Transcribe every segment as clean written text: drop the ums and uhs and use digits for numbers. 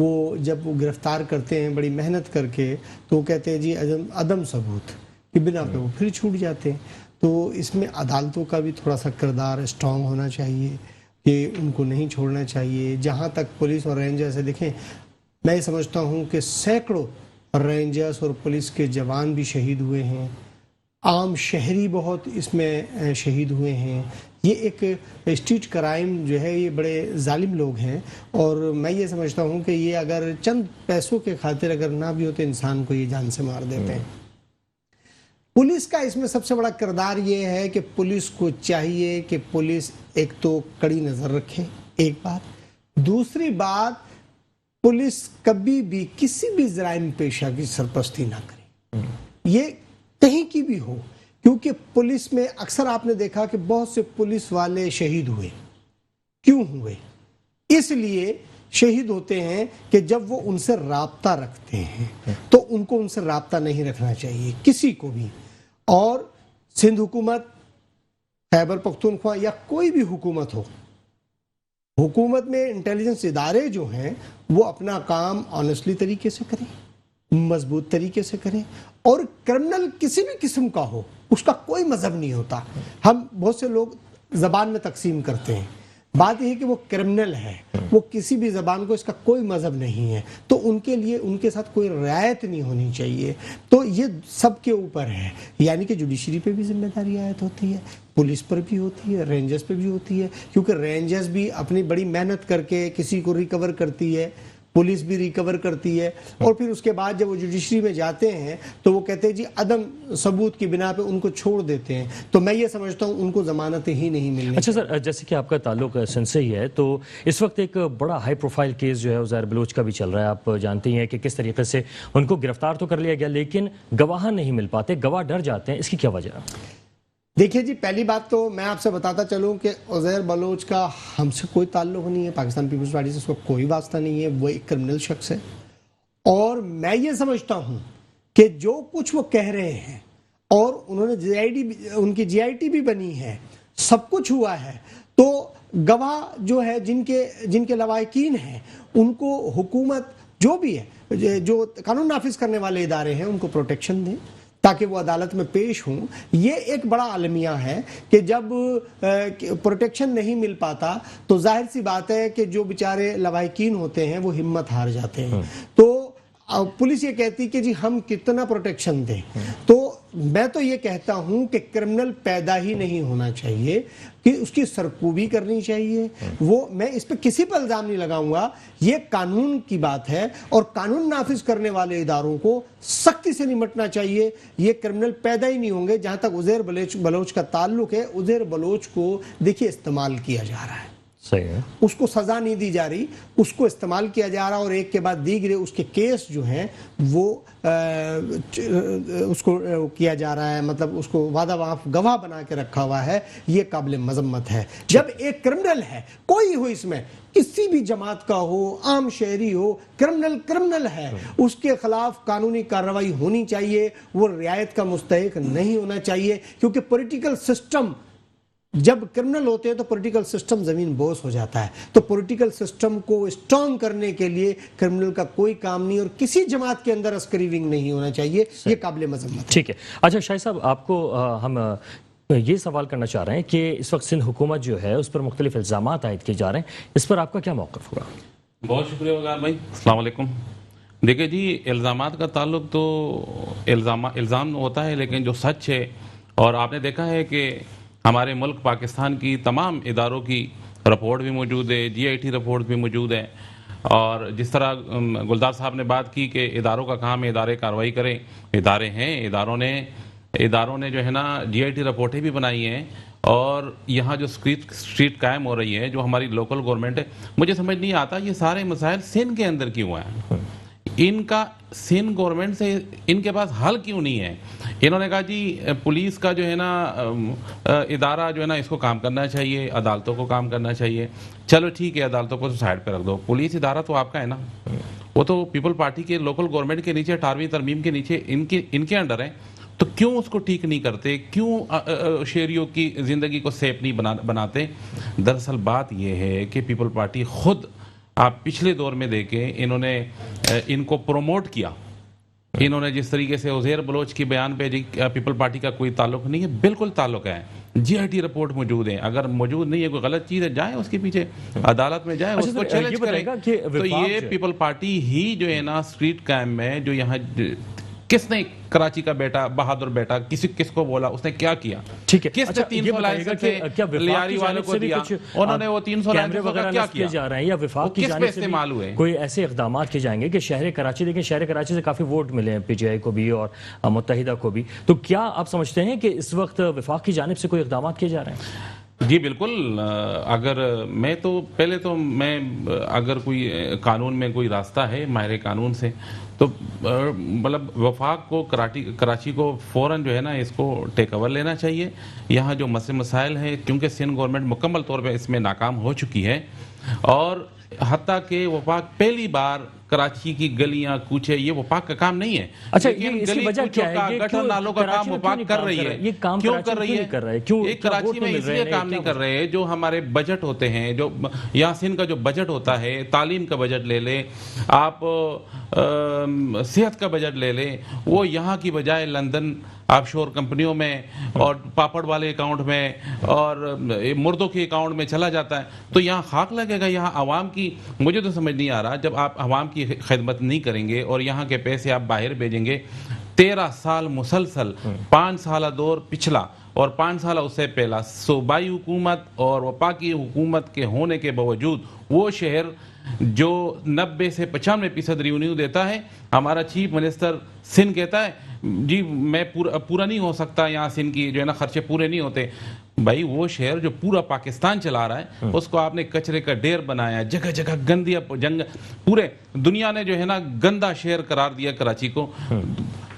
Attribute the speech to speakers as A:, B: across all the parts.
A: وہ جب وہ گرفتار کرتے ہیں بڑی محنت کر کے تو وہ کہتے ہیں جی عدم ثبوت کی بنا پہ وہ پھر چھوٹ جاتے ہیں. تو اس میں عدالتوں کا بھی تھوڑا سا کردار اسٹرانگ ہونا چاہیے کہ ان کو نہیں چھوڑنا چاہیے. جہاں تک پولیس اور رینجر سے دیکھیں، میں یہ سمجھتا ہوں کہ سینکڑوں رینجرز اور پولیس کے جوان بھی شہید ہوئے ہیں، عام شہری بہت اس میں شہید ہوئے ہیں. یہ ایک اسٹریٹ کرائم جو ہے، یہ بڑے ظالم لوگ ہیں، اور میں یہ سمجھتا ہوں کہ یہ اگر چند پیسوں کے خاطر اگر نہ بھی ہوتے انسان کو یہ جان سے مار دیتے ہیں. پولیس کا اس میں سب سے بڑا کردار یہ ہے کہ پولیس کو چاہیے کہ پولیس ایک تو کڑی نظر رکھے، ایک بات. دوسری بات، پولیس کبھی بھی کسی بھی جرائم پیشہ کی سرپرستی نہ کرے، یہ کہیں کی بھی ہو. کیونکہ پولیس میں اکثر آپ نے دیکھا کہ بہت سے پولیس والے شہید ہوئے. کیوں ہوئے؟ اس لیے شہید ہوتے ہیں کہ جب وہ ان سے رابطہ رکھتے ہیں تو ان کو ان سے رابطہ نہیں رکھنا چاہیے کسی کو بھی. اور سندھ حکومت، خیبر پختونخوا یا کوئی بھی حکومت ہو، حکومت میں انٹیلیجنس ادارے جو ہیں وہ اپنا کام آنیسٹلی طریقے سے کریں، مضبوط طریقے سے کریں. اور کرمنل کسی بھی قسم کا ہو، اس کا کوئی مذہب نہیں ہوتا. ہم بہت سے لوگ زبان میں تقسیم کرتے ہیں. بات یہ ہے کہ وہ کرمنل ہے، وہ کسی بھی زبان کو، اس کا کوئی مذہب نہیں ہے، تو ان کے لیے ان کے ساتھ کوئی رعایت نہیں ہونی چاہیے. تو یہ سب کے اوپر ہے، یعنی کہ جوڈیشری پہ بھی ذمہ داری عائد ہوتی ہے، پولیس پر بھی ہوتی ہے، رینجرز پہ بھی ہوتی ہے. کیونکہ رینجرز بھی اپنی بڑی محنت کر کے کسی کو ریکور کرتی ہے، پولیس بھی ریکور کرتی ہے، اور پھر اس کے بعد جب وہ جوڈیشری میں جاتے ہیں تو وہ کہتے ہیں جی عدم ثبوت کی بنا پہ ان کو چھوڑ دیتے ہیں. تو میں یہ سمجھتا ہوں ان کو ضمانت ہی نہیں ملنی.
B: اچھا سر، جیسے کہ آپ کا تعلق سندھ سے ہی ہے، تو اس وقت ایک بڑا ہائی پروفائل کیس جو ہے عزیر بلوچ کا بھی چل رہا ہے. آپ جانتے ہیں کہ کس طریقے سے ان کو گرفتار تو کر لیا گیا لیکن گواہ نہیں مل پاتے، گواہ ڈر جاتے ہیں. اس کی کیا وجہ؟
A: دیکھیے جی، پہلی بات تو میں آپ سے بتاتا چلوں کہ عزیر بلوچ کا ہم سے کوئی تعلق نہیں ہے، پاکستان پیپلز پارٹی سے اس کو کوئی واسطہ نہیں ہے. وہ ایک کرمنل شخص ہے، اور میں یہ سمجھتا ہوں کہ جو کچھ وہ کہہ رہے ہیں، اور انہوں نے ان کی جی آئی ٹی بھی بنی ہے، سب کچھ ہوا ہے، تو گواہ جو ہے جن کے لواحقین ہیں ان کو حکومت جو بھی ہے، جو قانون نافذ کرنے والے ادارے ہیں، ان کو پروٹیکشن دیں تاکہ وہ عدالت میں پیش ہوں. یہ ایک بڑا المیہ ہے کہ جب پروٹیکشن نہیں مل پاتا تو ظاہر سی بات ہے کہ جو بیچارے لواحقین ہوتے ہیں وہ ہمت ہار جاتے ہیں. تو پولیس یہ کہتی کہ جی ہم کتنا پروٹیکشن دیں. تو میں تو یہ کہتا ہوں کہ کرمنل پیدا ہی نہیں ہونا چاہیے، کہ اس کی سرکوبی کرنی چاہیے. وہ میں اس پہ کسی پر الزام نہیں لگاؤں گا، یہ قانون کی بات ہے، اور قانون نافذ کرنے والے اداروں کو سختی سے نمٹنا چاہیے. یہ کرمنل پیدا ہی نہیں ہوں گے. جہاں تک عزیر بلوچ کا تعلق ہے، عزیر بلوچ کو دیکھیے استعمال کیا جا رہا ہے،
B: صحیح ہے،
A: اس کو سزا نہیں دی جا رہی، اس کو استعمال کیا جا رہا، اور ایک کے بعد دیگرے اس کے کیس جو ہیں وہ اس کو کیا جا رہا ہے، مطلب اس کو وعدہ معاف گواہ بنا کے رکھا ہوا ہے. یہ قابل مذمت ہے. جب ایک کرمنل ہے، کوئی ہو اس میں، کسی بھی جماعت کا ہو، عام شہری ہو، کرمنل ہے، اس کے خلاف قانونی کارروائی ہونی چاہیے. وہ رعایت کا مستحق نہیں ہونا چاہیے، کیونکہ پولیٹیکل سسٹم جب کرمنل ہوتے ہیں تو پولیٹیکل سسٹم زمین بوس ہو جاتا ہے. تو پولیٹیکل سسٹم کو اسٹرانگ کرنے کے لیے کرمنل کا کوئی کام نہیں، اور کسی جماعت کے اندر عسکری ونگ نہیں ہونا چاہیے. یہ قابل مذمت ہے.
B: ٹھیک ہے. اچھا شاہد صاحب، آپ کو ہم یہ سوال کرنا چاہ رہے ہیں کہ اس وقت سندھ حکومت جو ہے اس پر مختلف الزامات عائد کیے جا رہے ہیں، اس پر آپ کا کیا موقف ہوگا؟
C: بہت شکریہ وقار بھائی. السلام علیکم. دیکھیں جی، الزامات کا تعلق تو الزام ہوتا ہے، لیکن جو سچ ہے، اور آپ نے دیکھا ہے کہ ہمارے ملک پاکستان کی تمام اداروں کی رپورٹ بھی موجود ہے، جی آئی ٹی رپورٹ بھی موجود ہے. اور جس طرح گلدار صاحب نے بات کی کہ اداروں کا کام ہے ادارے کارروائی کریں، ادارے ہیں، اداروں نے جو ہے نا جی آئی ٹی رپورٹیں بھی بنائی ہیں. اور یہاں جو اسٹریٹ قائم ہو رہی ہے، جو ہماری لوکل گورنمنٹ ہے، مجھے سمجھ نہیں آتا یہ سارے مسائل سندھ کے اندر کیوں ہیں. ان کا سندھ گورنمنٹ سے ان کے پاس حل کیوں نہیں ہے؟ انہوں نے کہا جی پولیس کا جو ہے نا ادارہ جو ہے نا اس کو کام کرنا چاہیے، عدالتوں کو کام کرنا چاہیے. چلو ٹھیک ہے، عدالتوں کو سائڈ پہ رکھ دو، پولیس ادارہ تو آپ کا ہے نا، وہ تو پیپل پارٹی کے لوکل گورنمنٹ کے نیچے 18ویں ترمیم کے نیچے ان کے انڈر ہے. تو کیوں اس کو ٹھیک نہیں کرتے؟ کیوں شہریوں کی زندگی کو سیف نہیں بناتے؟ دراصل بات یہ ہے کہ پیپل پارٹی خود آپ پچھلے دور میں دیکھیں انہوں نے ان کو پروموٹ کیا. انہوں نے جس طریقے سے عزیر بلوچ کی بیان پہ پیپل پارٹی کا کوئی تعلق نہیں ہے, بالکل تعلق ہے. جی آئی ٹی رپورٹ موجود ہے, اگر موجود نہیں ہے کوئی غلط چیز ہے جائیں اس کے پیچھے عدالت میں جائیں, اس کو چیلنج کریں. تو یہ پیپل پارٹی ہی جو ہے نا اسٹریٹ کرائم میں جو یہاں کس نے کراچی کا بیٹا بہادر بیٹا کس کو بولا, اس نے کیا کیا,
B: ٹھیک ہے,
C: کس نے 300 لائسنس لیاری والوں کو دیا, انہوں نے وہ 300 لائسنس وغیرہ کیا کیا
B: جا رہے ہیں, یا وفاق کی جانب سے
C: استعمال ہوئے
B: کوئی ایسے اقدامات کیے جائیں گے کہ شہر کراچی, دیکھیں شہر کراچی سے کافی ووٹ ملے ہیں پی ٹی آئی کو بھی اور متحدہ کو بھی, تو کیا آپ سمجھتے ہیں کہ اس وقت وفاق کی جانب سے کوئی اقدامات کیے جا رہے ہیں؟
C: جی بالکل. اگر میں تو پہلے تو میں اگر کوئی قانون میں کوئی راستہ ہے ماہر قانون سے, تو مطلب وفاق کو کراچی کو فوراً جو ہے نا اس کو ٹیک اوور لینا چاہیے. یہاں جو مسائل ہیں, کیونکہ سندھ گورنمنٹ مکمل طور پہ اس میں ناکام ہو چکی ہے, اور حتیٰ کہ وفاق پہلی بار کراچی کی گلیاں کوچے, یہ وفاق کا کام نہیں ہے.
B: اچھا, اس کی وجہ کیا ہے؟
C: گٹر نالوں کا کام وفاق کر رہی ہے.
B: یہ کام
C: کیوں کر رہی ہے؟ یہ کراچی میں اس لیے کام نہیں کر رہے, جو ہمارے بجٹ ہوتے ہیں, جو یہاں سندھ کا جو بجٹ ہوتا ہے, تعلیم کا بجٹ لے لیں آپ, صحت کا بجٹ لے لیں, وہ یہاں کی بجائے لندن آف شور کمپنیوں میں اور پاپڑ والے اکاؤنٹ میں اور مردوں کے اکاؤنٹ میں چلا جاتا ہے. تو یہاں خاک لگے گا. یہاں عوام کی, مجھے تو سمجھ نہیں آ رہا, جب آپ عوام کی خدمت نہیں کریں گے اور یہاں کے پیسے آپ باہر بھیجیں گے, 13 سال مسلسل, 5 سالہ دور پچھلا اور 5 سالہ اس سے پہلا صوبائی حکومت اور وفاقی حکومت کے ہونے کے باوجود وہ شہر جو 90 سے 95% ریونیو دیتا ہے, ہمارا چیف منسٹر سندھ کہتا ہے جی میں پورا نہیں ہو سکتا, یہاں سندھ کی جو ہے نا خرچے پورے نہیں ہوتے. بھائی وہ شہر جو پورا پاکستان چلا رہا ہے, اس کو آپ نے کچرے کا ڈھیر بنایا, جگہ جگہ گندیا پورے دنیا نے جو ہے نا گندا شہر قرار دیا کراچی کو.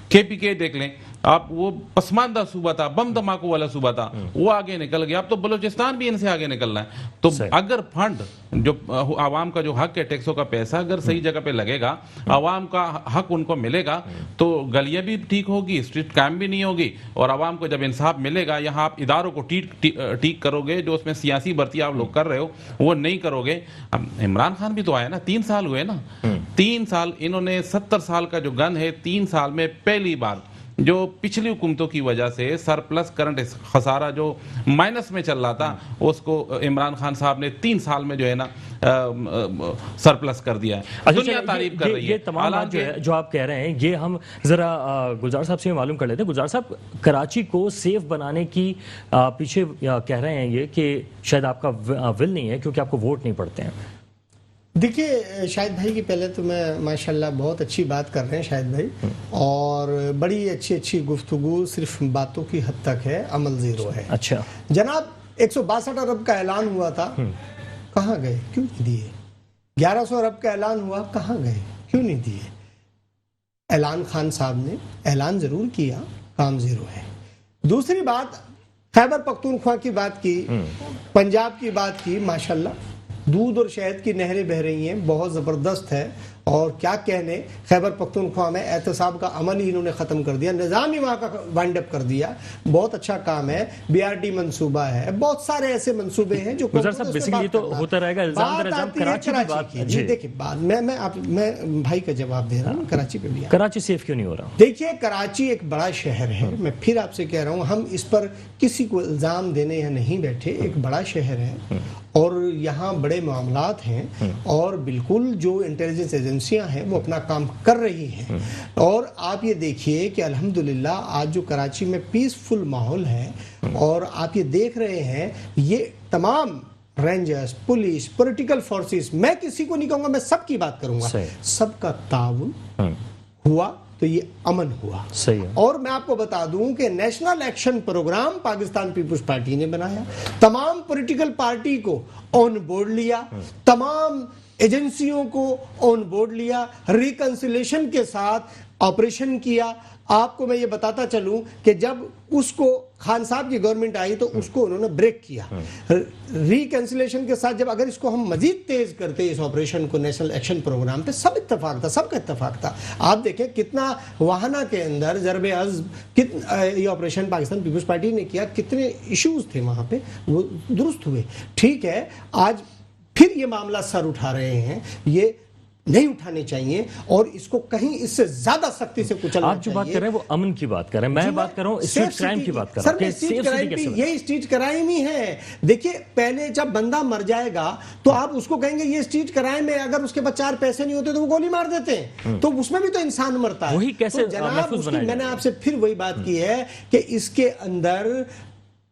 C: کے پی کے دیکھ لیں آپ, وہ پسماندہ صوبہ تھا, بم دھماکوں والا صوبہ تھا, وہ آگے نکل گیا. اب تو بلوچستان بھی ان سے آگے نکلنا ہے. تو اگر فنڈ جو عوام کا جو حق ہے, ٹیکسوں کا پیسہ اگر صحیح جگہ پہ لگے گا, عوام کا حق ان کو ملے گا, تو گلیاں بھی ٹھیک ہوگی, اسٹریٹ کرائم بھی نہیں ہوگی, اور عوام کو جب انصاف ملے گا, یہاں آپ اداروں کو ٹھیک کرو گے, جو اس میں سیاسی بھرتی آپ لوگ کر رہے ہو وہ نہیں کرو گے. اب عمران خان بھی تو آیا نا, 3 سال ہوئے نا, 3 سال انہوں نے 70 سال کا جو گن ہے, 3 سال میں پہلی بار جو پچھلی حکومتوں کی وجہ سے سرپلس کرنٹ خسارہ جو مائنس میں چل رہا تھا, اس کو عمران خان صاحب نے 3 سال میں جو ہے نا سرپلس کر دیا ہے. دنیا تعریف کر رہی ہے.
B: یہ تمام بات جو آپ کہہ رہے ہیں, یہ ہم ذرا گلزار صاحب سے معلوم کر لیتے ہیں. گلزار صاحب, کراچی کو سیف بنانے کی پیچھے کہہ رہے ہیں یہ کہ شاید آپ کا ول نہیں ہے کیونکہ آپ کو ووٹ نہیں پڑتے ہیں.
A: دیکھیے شاہد بھائی کی پہلے تو میں ماشاءاللہ بہت اچھی بات کر رہے ہیں شاہد بھائی, اور بڑی اچھی گفتگو صرف باتوں کی حد تک ہے, عمل زیرو ہے.
B: اچھا
A: جناب 162 ارب کا اعلان ہوا تھا, کہاں گئے, کیوں نہیں دیے؟ 1100 ارب کا اعلان ہوا, کہاں گئے, کیوں نہیں دیے؟ اعلان خان صاحب نے اعلان ضرور کیا, کام زیرو ہے. دوسری بات, خیبر پختونخوا کی بات کی, پنجاب کی بات کی, ماشاءاللہ دودھ اور شہد کی نہریں بہ رہی ہیں, بہت زبردست ہے. اور کیا کہنے, خیبر پختونخوا میں احتساب کا عمل ہی انہوں نے ختم کر دیا, نظام ہی وہاں کا وائنڈ اپ کر دیا. بہت اچھا کام ہے. بی آر ٹی منصوبہ ہے, بہت سارے ایسے منصوبے ہیں جو
B: بیسیکلی تو ہوتا رہے گا. الزام در الزام کراچی کی بات.
A: جی دیکھیں بات میں بھائی کا جواب دے رہا ہوں, کراچی پہ بھی.
B: کراچی سیف کیوں نہیں ہو رہا؟
A: دیکھیے کراچی ایک بڑا شہر ہے, میں پھر آپ سے کہہ رہا ہوں, ہم اس پر کسی کو الزام دینے یا نہیں بیٹھے. ایک بڑا شہر ہے اور یہاں بڑے معاملات ہیں, اور بالکل جو انٹیلیجنس ایجنسیاں ہیں وہ اپنا کام کر رہی ہیں. اور آپ یہ دیکھیے کہ الحمدللہ آج جو کراچی میں پیسفل ماحول ہے, اور آپ یہ دیکھ رہے ہیں یہ تمام رینجرز, پولیس, پولیٹیکل فورسز, میں کسی کو نہیں کہوں گا, میں سب کی بات کروں گا, سب کا تعاون ہوا تو یہ امن ہوا. اور میں آپ کو بتا دوں کہ national action programme Pakistan peoples party نے بنایا, تمام پولیٹیکل پارٹی کو آن بورڈ لیا, تمام ایجنسیوں کو آن بورڈ لیا, ریکنسیلیشن کے ساتھ آپریشن کیا. آپ کو میں یہ بتاتا چلوں کہ جب اس کو خان صاحب کی گورنمنٹ آئی تو اس کو انہوں نے بریک کیا ریکنسیلیشن کے ساتھ. جب اگر اس کو ہم مزید تیز کرتے اس آپریشن کو, نیشنل ایکشن پروگرام پہ سب اتفاق تھا, سب کا اتفاق تھا. آپ دیکھیں کتنا واہنا کے اندر ضرب عزم یہ آپریشن پاکستان پیپلز پارٹی نے کیا, کتنے ایشوز تھے وہاں پہ, وہ درست ہوئے. ٹھیک ہے, آج پھر یہ معاملہ سر اٹھا رہے ہیں، یہ نہیں اٹھانے چاہیے اور اس کو کہیں اس سے زیادہ سختی سے کچلنا چاہیے۔
B: آپ جو بات کر رہے ہیں وہ امن کی بات کر رہے ہیں، میں بات کر رہا ہوں اسٹریٹ کرائم کی بات کر رہا
A: سر میں اسٹریٹ کرائم بھی، یہ اسٹریٹ کرائم ہی ہے۔ دیکھیے پہلے جب بندہ مر جائے گا تو آپ اس کو کہیں گے یہ اسٹریٹ کرائم ہے، اگر اس کے پاس 4 پیسے نہیں ہوتے تو وہ گولی مار دیتے ہیں، تو اس میں بھی تو انسان مرتا ہے۔
B: وہی کیسے محفوظ بنایا؟
A: میں نے آپ سے پھر وہی بات کی ہے کہ اس کے اندر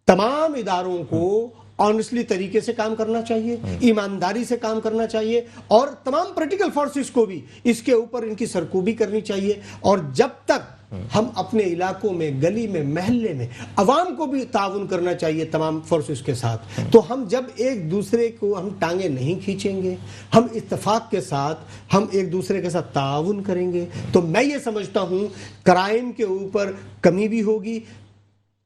A: تمام اداروں کو آنیسٹلی طریقے سے کام کرنا چاہیے، ایمانداری سے کام کرنا چاہیے، اور تمام پولیٹیکل فورسز کو بھی اس کے اوپر ان کی سرکوبی کرنی چاہیے۔ اور جب تک ہم اپنے علاقوں میں، گلی میں، محلے میں عوام کو بھی تعاون کرنا چاہیے تمام فورسز کے ساتھ، تو ہم جب ایک دوسرے کو ہم ٹانگیں نہیں کھینچیں گے، ہم اتفاق کے ساتھ ہم ایک دوسرے کے ساتھ تعاون کریں گے، تو میں یہ سمجھتا ہوں کرائم کے اوپر کمی بھی ہوگی۔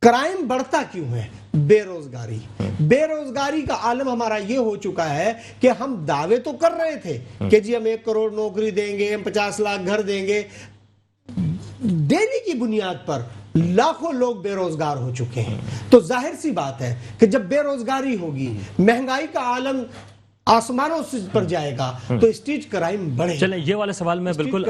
A: کرائم بڑھتا کیوں ہے؟ بے روزگاری۔ بے روزگاری کا عالم ہمارا یہ ہو چکا ہے کہ ہم دعوے تو کر رہے تھے کہ جی ہم 1 کروڑ نوکری دیں گے، ہم 50 لاکھ گھر دیں گے، ڈیلی کی بنیاد پر لاکھوں لوگ بے روزگار ہو چکے ہیں۔ تو ظاہر سی بات ہے کہ جب بے روزگاری ہوگی، مہنگائی کا عالم آسمانوں پر جائے گا، تو اسٹریٹ کرائم بڑھے گا۔
B: چلیں یہ والے سوال میں بالکل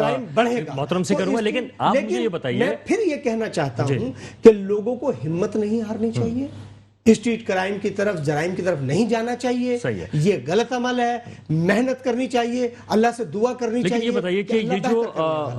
B: محترم سے کروں گا، لیکن آپ مجھے یہ بتائیے،
A: میں پھر یہ کہنا چاہتا ہوں کہ لوگوں کو ہمت نہیں ہارنی چاہیے، اسٹریٹ کرائم کی طرف، جرائم کی طرف نہیں جانا چاہیے، یہ غلط عمل ہے، محنت کرنی چاہیے، اللہ سے دعا کرنی چاہیے۔
B: لیکن یہ بتائیے کہ یہ جو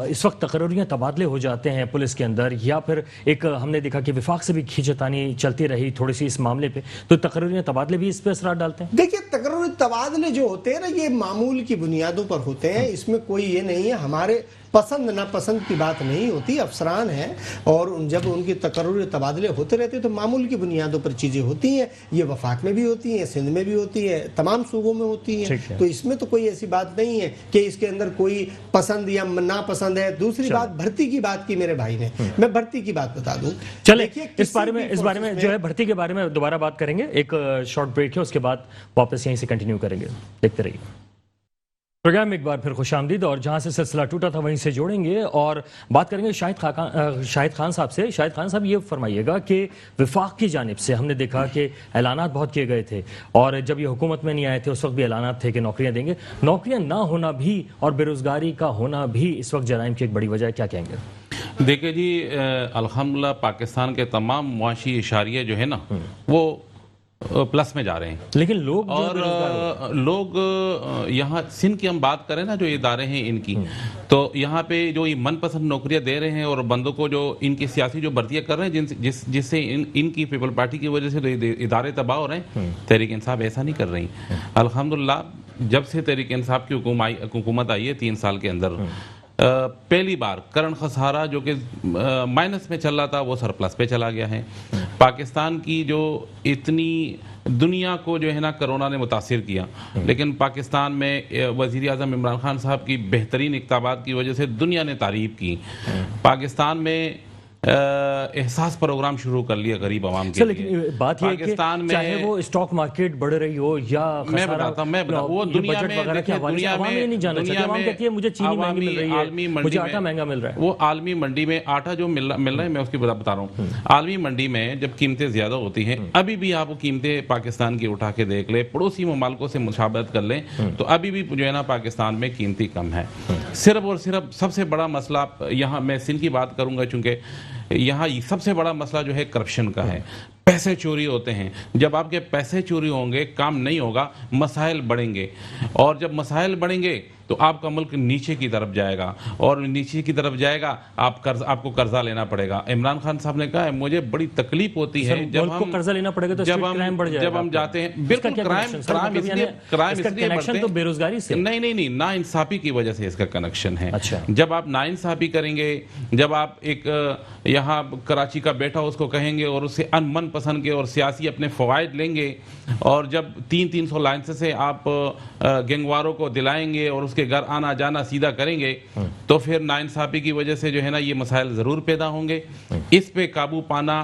B: اس وقت تقرریاں تبادلے ہو جاتے ہیں پولیس کے اندر، یا پھر ایک ہم نے دیکھا کہ وفاق سے بھی کھینچتانی چلتی رہی تھوڑی سی اس معاملے پہ، تو تقرریاں تبادلے بھی اس پہ اثرات ڈالتے ہیں؟
A: دیکھیے تقرری تبادلے جو ہوتے ہیں نا، یہ معمول کی بنیادوں پر ہوتے ہیں، اس میں کوئی یہ نہیں ہے، ہمارے پسند ناپسند کی بات نہیں ہوتی، افسران ہیں اور جب ان کی تقرری تبادلے ہوتے رہتے ہیں تو معمول کی بنیادوں پر چیزیں ہوتی ہیں، یہ وفاق میں بھی ہوتی ہیں، سندھ میں بھی ہوتی ہے، تمام صوبوں میں ہوتی ہیں، تو اس میں تو کوئی ایسی بات نہیں ہے کہ اس کے اندر کوئی پسند یا ناپسند ہے۔ دوسری بات بھرتی کی بات کی میرے بھائی نے، میں بھرتی کی بات بتا دوں۔
B: چلیں اس بارے میں جو ہے بھرتی کے بارے میں دوبارہ بات کریں گے، ایک شارٹ بریک ہے، اس کے بعد واپس یہیں سے کنٹینیو کریں گے، دیکھتے رہیے۔ پروگرام میں ایک بار پھر خوش آمدید، اور جہاں سے سلسلہ ٹوٹا تھا وہیں سے جوڑیں گے اور بات کریں گے شاہد خان صاحب سے۔ شاہد خان صاحب یہ فرمائیے گا کہ وفاق کی جانب سے ہم نے دیکھا کہ اعلانات بہت کیے گئے تھے، اور جب یہ حکومت میں نہیں آئے تھے اس وقت بھی اعلانات تھے کہ نوکریاں دیں گے، نوکریاں نہ ہونا بھی اور بے روزگاری کا ہونا بھی اس وقت جرائم کی ایک بڑی وجہ ہے، کیا کہیں گے؟
C: دیکھیں جی، الحمدللہ پاکستان کے تمام معاشی اشاریے جو ہے نا وہ پلس میں جا رہے ہیں،
B: لیکن لوگ
C: لوگ یہاں سندھ کی ہم بات کریں نا، جو ادارے ہیں ان کی، تو یہاں پہ جو یہ من پسند نوکریاں دے رہے ہیں اور بندوں کو جو ان کی سیاسی جو بھرتیاں کر رہے ہیں جس سے ان کی پیپل پارٹی کی وجہ سے ادارے تباہ ہو رہے ہیں، تحریک انصاف ایسا نہیں کر رہی۔ الحمدللہ جب سے تحریک انصاف کی حکومت آئی ہے 3 سال کے اندر، پہلی بار کرنٹ خسارہ جو کہ مائنس میں چل رہا تھا وہ سرپلس پہ چلا گیا ہے۔ پاکستان کی جو اتنی دنیا کو جو ہے نا کرونا نے متاثر کیا، لیکن پاکستان میں وزیر اعظم عمران خان صاحب کی بہترین اقدامات کی وجہ سے دنیا نے تعریف کی۔ پاکستان میں احساس پروگرام شروع کر لیا غریب عوام کے لیے۔
B: لیکن بات یہ ہے کہ چاہے وہ اسٹاک مارکیٹ بڑھ رہی ہو یا
C: میں بتاتا ہوں وہ دنیا میں
B: نہیں جانا چاہتے، عوام کہتی ہے مجھے چینی مہنگی مل رہی ہے، مجھے آٹا مہنگا مل رہا ہے۔
C: وہ عالمی منڈی میں آٹا جو مل رہا ہے، میں اس کی بتا رہا ہوں، عالمی منڈی میں جب قیمتیں زیادہ ہوتی ہیں، ابھی بھی آپ وہ قیمتیں پاکستان کی اٹھا کے دیکھ لیں، پڑوسی ممالکوں سے مشابہت کر لیں، تو ابھی بھی جو ہے نا پاکستان میں قیمتی کم ہے۔ صرف اور صرف سب سے بڑا مسئلہ یہاں میں سندھ کی بات کروں گا، چونکہ یہاں سب سے بڑا مسئلہ جو ہے کرپشن کا ہے، پیسے چوری ہوتے ہیں۔ جب آپ کے پیسے چوری ہوں گے، کام نہیں ہوگا، مسائل بڑھیں گے، اور جب مسائل بڑھیں گے تو آپ کا ملک نیچے کی طرف جائے گا، اور نیچے کی طرف جائے گا آپ کو قرضہ لینا پڑے گا۔ عمران خان صاحب نے کہا ہے مجھے بڑی تکلیف ہوتی ہے جب ہم
B: قرضہ لینا پڑے گا تو
C: جب ہم جاتے ہیں، بالکل کرائم اس لیے بڑھتے
B: تو بے روزگاری سے
C: نہیں، نا انصافی کی وجہ سے اس کا کنیکشن ہے۔ جب آپ نا انصافی کریں گے، جب آپ ایک یہاں کراچی کا بیٹا اس کو کہیں گے اور اسے من پسند کے اور سیاسی اپنے فوائد لیں گے، اور جب 300 لائسنس سے آپ گینگواروں کو دلائیں گے اور اس کے گھر آنا جانا سیدھا کریں گے، تو پھر ناانصافی کی وجہ سے جو ہے نا یہ مسائل ضرور پیدا ہوں گے۔ اس پہ قابو پانا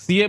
C: CA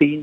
D: 3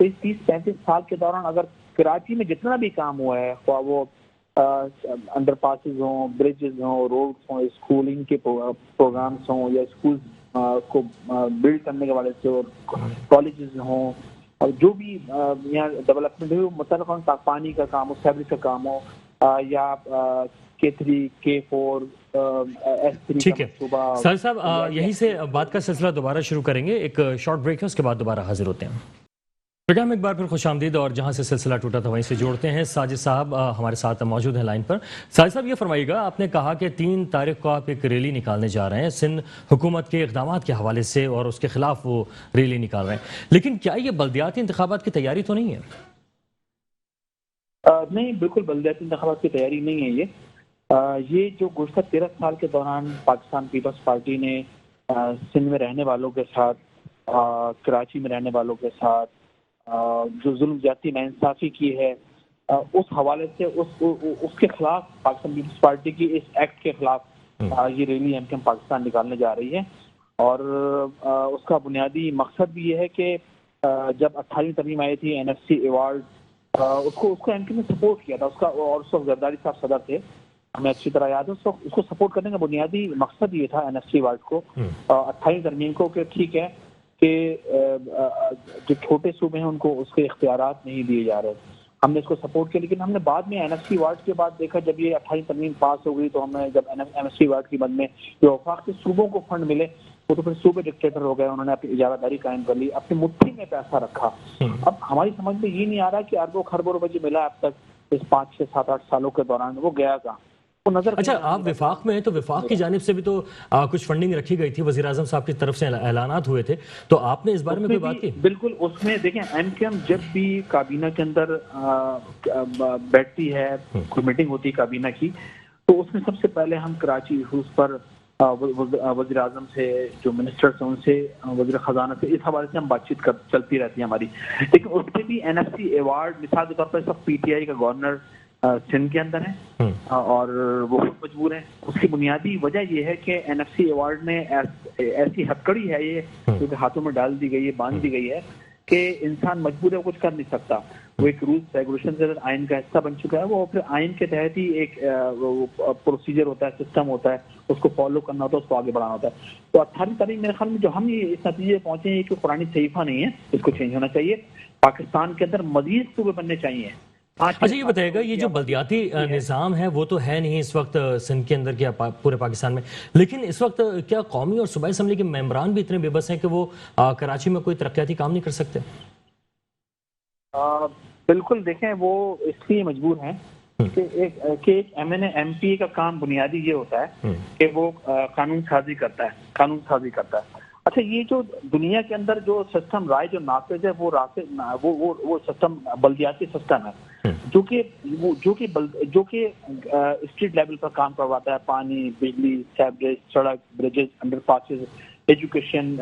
D: تو اس 30-35 سال کے دوران اگر کراچی میں جتنا بھی کام ہوا ہے، خواہ وہ انڈر پاسز ہوں، بریجز ہوں، روڈز ہوں، اسکولنگ کے پروگرامس ہوں، یا اسکول کو بلڈ کرنے کے حوالے سے، اور کالجز ہوں، اور جو بھی یہاں ڈیولپمنٹ ہو، مطلب پانی کا کام ہو، سیوریج کا کام ہو، یا K3 K4 S3
B: ٹھیک
D: کا
B: ہے
D: منصوبہ.
B: ساجد صاحب، یہیں سے بات کا سلسلہ دوبارہ شروع کریں گے، ایک شارٹ بریک ہے، اس کے بعد دوبارہ حاضر ہوتے ہیں. پروگرام ایک بار پھر خوش آمدید، اور جہاں سے سلسلہ ٹوٹا تھا وہیں سے جوڑتے ہیں. ساجد صاحب ہمارے ساتھ موجود ہیں لائن پر. ساجد صاحب، یہ فرمائیے گا، آپ نے کہا کہ 3 تاریخ کو آپ ایک ریلی نکالنے جا رہے ہیں سندھ حکومت کے اقدامات کے حوالے سے، اور اس کے خلاف وہ ریلی نکال رہے ہیں، لیکن کیا یہ بلدیاتی انتخابات کی تیاری تو نہیں ہے؟
D: نہیں، بالکل بلدیاتی انتخابات کی تیاری نہیں ہے. یہ جو گزشتہ 13 سال کے دوران پاکستان پیپلز پارٹی نے سندھ میں رہنے والوں کے ساتھ، کراچی میں رہنے والوں کے ساتھ جو ظلم زیادتی ناانصافی کی ہے، اس حوالے سے اس کے خلاف پاکستان پیپلز پارٹی کی اس ایکٹ کے خلاف یہ ریلی MKM پاکستان نکالنے جا رہی ہے. اور اس کا بنیادی مقصد بھی یہ ہے کہ جب 18ویں ترمیم آئی تھی NFC ایوارڈ، اس کو MKM نے سپورٹ کیا تھا، اس کا، اور اس وقت زرداری صاحب صدر تھے، ہمیں اچھی طرح یاد ہے. اس کو سپورٹ کرنے کا بنیادی مقصد یہ تھا NFC ایوارڈ کو، 28ویں ترمیم کو، کہ ٹھیک ہے کہ جو چھوٹے صوبے ہیں ان کو اس کے اختیارات نہیں دیے جا رہے. ہم نے اس کو سپورٹ کیا، لیکن ہم نے بعد میں NFC ایوارڈ کے بعد دیکھا، جب یہ 28ویں ترمیم پاس ہو گئی، تو ہم نے جب NFC ایوارڈ کی بند میں جو وفاق کے صوبوں کو فنڈ ملے، وہ تو پھر صوبے ڈکٹیٹر ہو گئے، انہوں نے اپنی اجارہ داری قائم کر لی، اپنی مٹھی میں پیسہ رکھا. اب ہماری سمجھ میں یہ نہیں آ رہا کہ اربوں خربوں روپے جو ملا اب تک اس 5 6 7 8 سالوں کے دوران، وہ گیا کہاں؟
B: اچھا، آپ وفاق میں ہیں تو وفاق کی جانب سے بھی تو کچھ فنڈنگ رکھی گئی تھی، وزیر اعظم صاحب کی طرف سے اعلانات ہوئے تھے، تو آپ نے اس بارے میں کوئی بات کی؟
D: بالکل، اس میں دیکھیں MKM جب بھی کابینہ کے اندر بیٹھتی ہے، کوئی میٹنگ ہوتی ہے کابینہ کی، تو اس میں سب سے پہلے ہم کراچی ایشوز پر وزیر اعظم سے، جو منسٹرز ہیں ان سے، وزیر خزانہ سے، اس حوالے سے ہم بات چیت چلتی رہتی ہے ہماری. لیکن اس میں بھی NFC ایوارڈ مثال کے طور پر سب PTI کا گورنر سندھ کے اندر ہے، اور وہ خود مجبور ہیں. اس کی بنیادی وجہ یہ ہے کہ NFC ایوارڈ میں ایسی ہتکڑی ہے یہ، جو کہ ہاتھوں میں ڈال دی گئی ہے، باندھ دی گئی ہے، کہ انسان مجبور ہے، کچھ کر نہیں سکتا. وہ ایک رولز ریگولیشن سے آئین کا حصہ بن چکا ہے، وہ پھر آئین کے تحت ہی ایک پروسیجر ہوتا ہے، سسٹم ہوتا ہے، اس کو فالو کرنا ہوتا ہے، اس کو آگے بڑھانا ہوتا ہے. تو 18ویں تاریخ میرے خیال میں جو ہم اس نتیجے پہنچے ہیں کہ قرآنی صحیفہ نہیں ہے، اس کو چینج ہونا چاہیے. پاکستان کے اندر مزید صوبے بننے چاہیے.
B: اچھا، یہ بتائے گا، یہ جو بلدیاتی نظام ہے وہ تو ہے نہیں اس وقت سندھ کے اندر کیا پورے پاکستان میں، لیکن اس وقت کیا قومی اور صوبائی اسمبلی کے ممبران بھی اتنے بے بس ہیں کہ وہ کراچی میں کوئی ترقیاتی کام نہیں کر سکتے؟
D: بالکل، دیکھیں وہ اس لیے مجبور ہیں کہ ایک MNA-MPA کا کام بنیادی یہ ہوتا ہے کہ وہ قانون سازی کرتا ہے. اچھا، یہ جو دنیا کے اندر جو سسٹم رائے جو نافذ ہے، وہ سسٹم بلدیاتی سسٹم ہے، جو کہ اسٹریٹ لیول پر کام کرواتا ہے. پانی، بجلی، سیوریج، سڑک، bridges, under passes, education,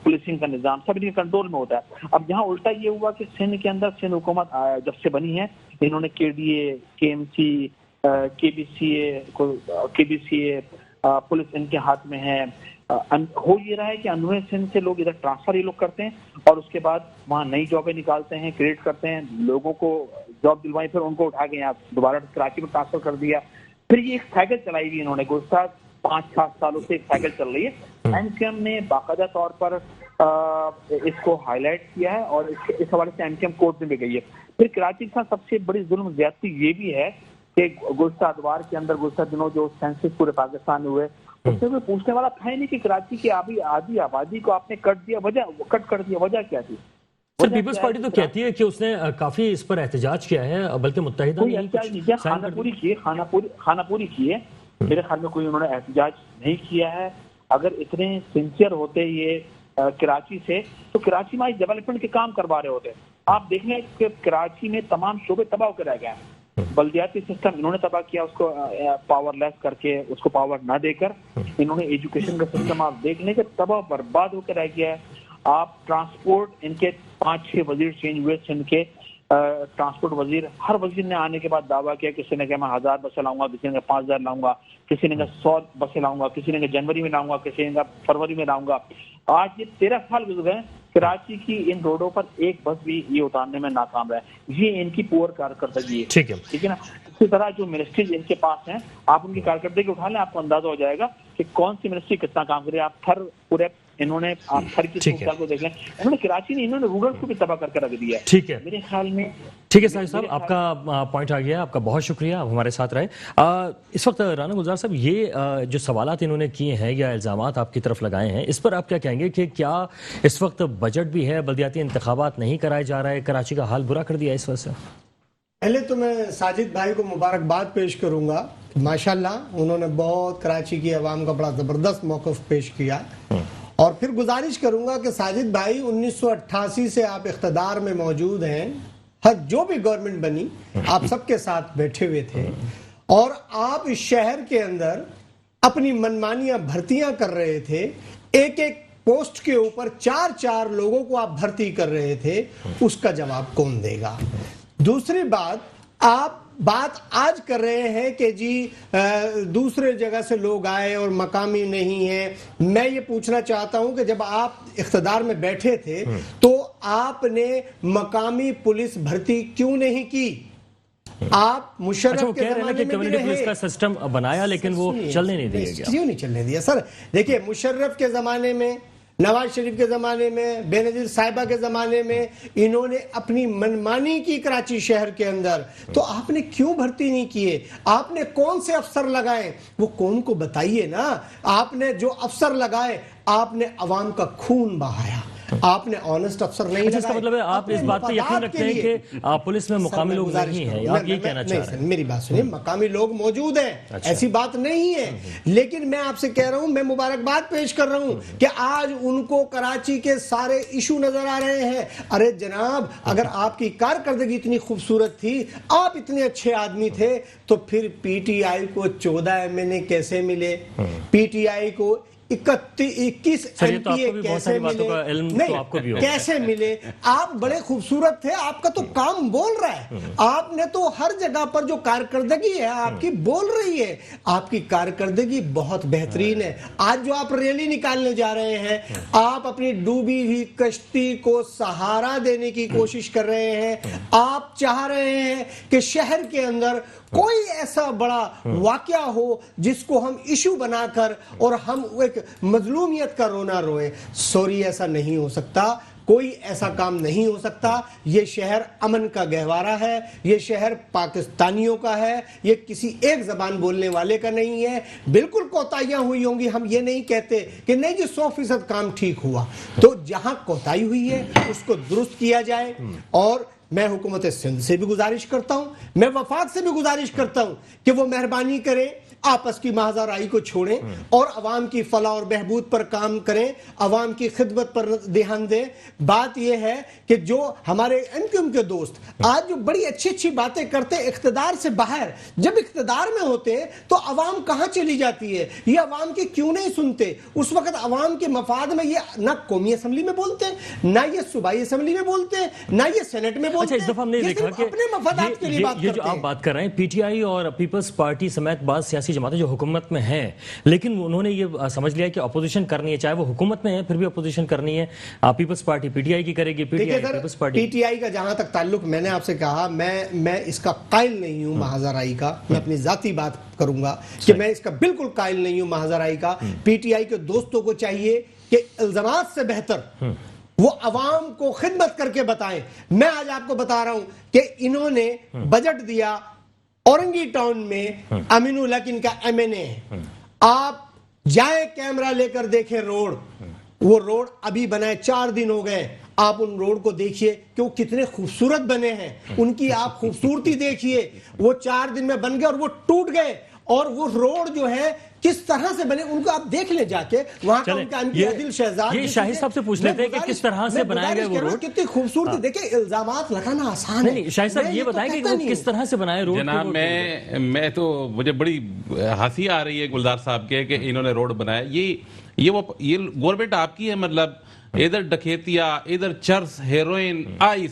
D: policing کا نظام سب ان کے کنٹرول میں ہوتا ہے. اب یہاں الٹا یہ ہوا کہ سندھ کے اندر سندھ حکومت جب سے بنی ہے، انہوں نے KDA، KMC، KBCA پولیس ان کے ہاتھ میں ہے. ہو یہ رہا ہے کہ اندرون سندھ سے لوگ ادھر ٹرانسفر یہ لوگ کرتے ہیں، اور اس کے بعد وہاں نئی جابیں نکالتے ہیں، کریٹ کرتے ہیں، لوگوں کو جاب دلوائی، پھر ان کو اٹھا کے یہاں دوبارہ کراچی میں ٹرانسفر کر دیا. پھر یہ ایک سائیکل چلائی ہوئی انہوں نے، گزشتہ 5-7 سالوں سے ایک سائیکل چل رہی ہے. MKM نے باقاعدہ طور پر اس کو ہائی لائٹ کیا ہے، اور اس حوالے سے MKM کورٹ میں بھی گئی ہے. پھر کراچی کا سب سے بڑی ظلم زیادتی یہ بھی ہے کہ گزشتہ ادوار کے اندر، گزشتہ دنوں جو سینسس پورے پاکستان میں ہوئے، اس میں کوئی پوچھنے والا تھا ہی نہیں کہ کراچی کی آدھی آبادی کو آپ نے کٹ کر دیا. وجہ کیا تھی؟
B: سر، پیپلز پارٹی تو کہتی ہے کہ اس نے کافی اس پر احتجاج کیا ہے، بلکہ متحدہ
D: کوئی احتجاج نہیں کیا، خانہ پوری کی ہے. میرے خیال میں کوئی انہوں نے احتجاج نہیں کیا ہے. اگر اتنے سنسیئر ہوتے یہ کراچی سے، تو کراچی میں ڈیولپمنٹ کے کام کروا رہے ہوتے. آپ دیکھیں کہ کراچی میں تمام شعبے تباہ ہو کے رہ گئے. بلدیاتی سسٹم انہوں نے تباہ کیا، اس کو پاور لیس کر کے، اس کو پاور نہ دے کر. انہوں نے ایجوکیشن کا سسٹم آپ دیکھ لیں کہ تباہ برباد ہو کے رہ گیا ہے. آپ ٹرانسپورٹ، ان کے 5-6 وزیر چینج ہوئے سندھ کے ٹرانسپورٹ وزیر. ہر وزیر نے آنے کے بعد دعویٰ کیا، کسی نے کہا میں 1000 بسیں لاؤں گا، کسی نے کہا 5000 لاؤں گا، کسی نے کہا 100 بسیں لاؤں گا، کسی نے کہا جنوری میں لاؤں گا، کسی نے کہا فروری میں لاؤں گا. آج یہ 13 سال گزر گئے، کراچی کی ان روڈوں پر ایک بس بھی یہ اتارنے میں ناکام رہا ہے. یہ ان کی پور کارکردگی ہے.
B: ٹھیک ہے.
D: ٹھیک ہے نا. اسی طرح جو منسٹریز ان کے پاس ہیں, آپ ان کی کارکردگی اٹھا لیں, آپ کو اندازہ ہو جائے گا کہ کون سی منسٹری کتنا کام کرے. آپ تھر پورے انہوں نے, آپ تھر کی صورتحال کو دیکھ لیں, انہوں نے کراچی نہیں, انہوں نے رورل کو بھی تباہ کر کے رکھ دیا ہے.
B: ٹھیک ہے.
D: میرے خیال میں
B: ٹھیک ہے ساجد صاحب, آپ کا پوائنٹ آ گیا, آپ کا بہت شکریہ, آپ ہمارے ساتھ رہے. اس وقت رانا گلزار صاحب, یہ جو سوالات انہوں نے کیے ہیں یا الزامات آپ کی طرف لگائے ہیں, اس پر آپ کیا کہیں گے کہ کیا اس وقت بجٹ بھی ہے, بلدیاتی انتخابات نہیں کرائے جا رہے, کراچی کا حال برا کر دیا اس وجہ سے؟
A: پہلے تو میں ساجد بھائی کو مبارکباد پیش کروں گا, ماشاءاللہ انہوں نے بہت کراچی کی عوام کا بڑا زبردست موقف پیش کیا, اور پھر گزارش کروں گا کہ ساجد بھائی 1988 سے آپ اقتدار میں موجود ہیں, جو بھی گورنمنٹ بنی آپ سب کے ساتھ بیٹھے ہوئے تھے, اور آپ اس شہر کے اندر اپنی منمانیاں بھرتیاں کر رہے تھے, ایک ایک پوسٹ کے اوپر 4 لوگوں کو آپ بھرتی کر رہے تھے, اس کا جواب کون دے گا؟ دوسری بات, آپ بات آج کر رہے ہیں کہ جی دوسرے جگہ سے لوگ آئے اور مقامی نہیں ہیں. میں یہ پوچھنا چاہتا ہوں کہ جب آپ اقتدار میں بیٹھے تھے تو آپ نے مقامی پولیس بھرتی کیوں نہیں کی؟ آپ مشرف کے زمانے میں بھی رہے,
B: پولیس کا سسٹم بنایا لیکن وہ چلنے نہیں دیا گیا.
A: کیوں نہیں چلنے دیا سر؟ دیکھیے, مشرف کے زمانے میں, نواز شریف کے زمانے میں, بے نظیر صاحبہ کے زمانے میں انہوں نے اپنی منمانی کی کراچی شہر کے اندر, تو آپ نے کیوں بھرتی نہیں کیے؟ آپ نے کون سے افسر لگائے وہ قوم کو بتائیے نا. آپ نے جو افسر لگائے آپ نے عوام کا خون بہایا, آپ نے آنسٹ افسر نہیں لگائے.
B: اس کا مطلب ہے آپ اس بات پہ یقین رکھتے ہیں کہ پولیس میں مقامی لوگ نہیں ہیں, آپ یہ کہنا چاہ رہے ہیں؟
A: میری بات سنیے, مقامی لوگ موجود ہیں, ایسی بات نہیں ہے, لیکن میں آپ سے کہہ رہا ہوں, میں مبارکباد پیش کر رہا ہوں کہ آج ان کو کراچی کے سارے ایشو نظر آ رہے ہیں. ارے جناب, اگر آپ کی کارکردگی اتنی خوبصورت تھی, آپ اتنے اچھے آدمی تھے, تو پھر پی ٹی آئی کو 14 MNA کیسے ملے؟ پی ٹی آئی کو 21 MP کیسے ملے؟ نہیں, کیسے ملے؟ آپ بڑے خوبصورت تھے, آپ کا تو کام بول رہا ہے, آپ نے تو ہر جگہ پر جو کارکردگی ہے آپ کی بول رہی ہے, آپ کی کارکردگی بہت بہترین ہے. آج جو آپ ریلی نکالنے جا رہے ہیں, آپ اپنی ڈوبی ہوئی کشتی کو سہارا دینے کی کوشش کر رہے ہیں. آپ چاہ رہے ہیں کہ شہر کے اندر کوئی ایسا بڑا واقعہ ہو جس کو ہم ایشو بنا کر اور ہم ایک مظلومیت کا رونا روئیں. سوری, ایسا نہیں ہو سکتا, کوئی ایسا کام نہیں ہو سکتا. یہ شہر امن کا گہوارہ ہے, یہ شہر پاکستانیوں کا ہے, یہ کسی ایک زبان بولنے والے کا نہیں ہے. بالکل کوتاہیاں ہوئی ہوں گی, ہم یہ نہیں کہتے کہ نہیں جی 100% کام ٹھیک ہوا, تو جہاں کوتاہی ہوئی ہے اس کو درست کیا جائے. اور میں حکومت سندھ سے بھی گزارش کرتا ہوں, میں وفاق سے بھی گزارش کرتا ہوں کہ وہ مہربانی کریں, آپس کی محض رائی کو چھوڑیں اور عوام کی فلاح اور بہبود پر کام کریں, عوام کی خدمت پر دھیان دیں. بات یہ ہے کہ جو ہمارے MQM کے دوست آج جو بڑی اچھی باتیں کرتے اقتدار سے باہر, جب اقتدار میں ہوتے تو عوام کہاں چلی جاتی ہے؟ یہ عوام کی کیوں نہیں سنتے؟ اس وقت عوام کے مفاد میں یہ نہ قومی اسمبلی میں بولتے ہیں, نہ یہ صوبائی اسمبلی میں بولتے ہیں, نہ یہ سینٹ میں بولتے ہیں.
B: اچھا, اس دفعہ ہم نے دیکھا کہ
A: اپنے مفادات کے لیے بات کرتے ہیں.
B: یہ جو آپ بات کر رہے ہیں, پی ٹی آئی اور پیپلز پارٹی سمیت بعض سیاسی جماعتیں جو حکومت میں ہیں, لیکن انہوں نے یہ سمجھ لیا کہ اپوزیشن کرنی ہے, چاہے وہ حکومت میں ہے پھر بھی اپوزیشن کرنی ہے. Peoples party P T I کی کرے گی, P T I peoples party.
A: P T I کا جہاں تک تعلق, میں نے آپ سے کہا میں اس کا قائل نہیں ہوں محض رائی کا, میں اپنی ذاتی بات کروں گا کہ میں اس کا بالکل قائل نہیں ہوں محض رائی کا. پی ٹی آئی کے دوستوں کو چاہیے کہ الزامات سے بہتر وہ عوام کو خدمت کر کے بتائیں. میں آج آپ کو بتا رہا ہوں کہ انہوں نے بجٹ دیا, اورنگی ٹاؤن میں امین الحق ان کا MNA ہے. آپ جائیں کیمرہ لے کر دیکھیں روڈ, وہ روڈ ابھی بنائے 4 دن ہو گئے, آپ ان روڈ کو دیکھیے کہ وہ کتنے خوبصورت بنے ہیں, ان کی آپ خوبصورتی دیکھیے. وہ 4 دن میں بن گئے اور وہ ٹوٹ گئے, اور وہ روڈ جو ہے کس طرح سے بنے ان کو آپ دیکھ لیں جا کے. وہاں کا ان کا MP عادل شہزاد,
B: یہ شاہد صاحب سے پوچھ لیتے ہیں کہ کس طرح سے بنائے گئے وہ روڈ,
A: کتنی خوبصورتی. دیکھیں الزامات لگانا آسان ہے.
B: نہیں, شاہد صاحب یہ بتائیں کہ وہ کس طرح سے بنائے روڈ.
C: جناب میں تو مجھے بڑی ہنسی آ رہی ہے گلزار صاحب کے کہ انہوں نے روڈ بنایا. یہ گورنمنٹ آپ کی ہے, مطلب ادھر ڈکیتیا, ادھر چرس, ہیروئن, آئس,